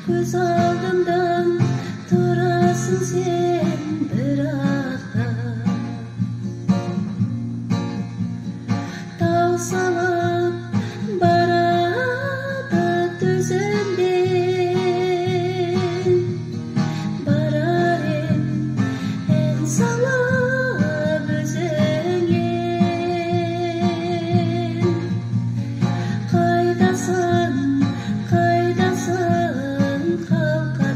Göz aldımdan turasın sen bırakta. Tağ salıp barada düzenden, bararım en salıp özüne. Kaydasın, kaydasın kalkatay.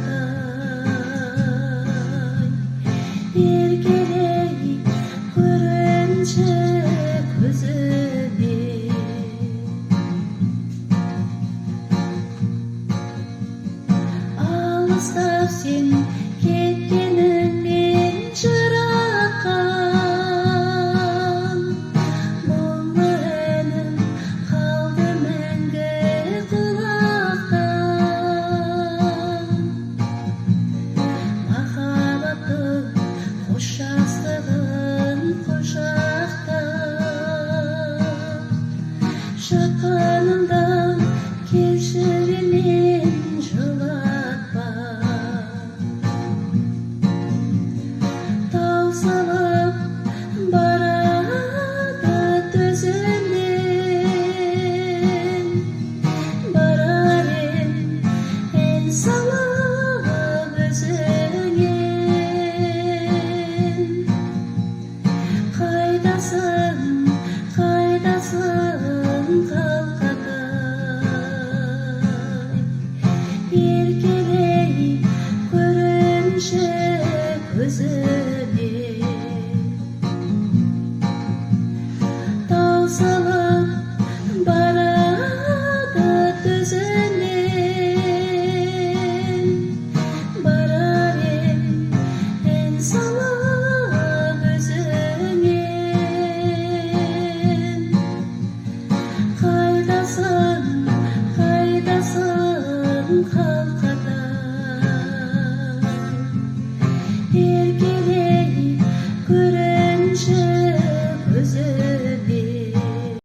Erkeley görünce gözüne. Alыстап sen кеткеніңнен жыраққан, мұңлы үнім қалды мәңгі құлақта. Махаббаттың қоштастығын құшақтап, шыққанымдан келші мен жылатпа. Тау салып барады төзімнен, барарым ән салып өзіңен. Қайдасың, қайдасың қалқатай. Еркелей көрінші көзіне. Тау салып барады төзімнен, барарым ән салып өзіңен. Қайдасың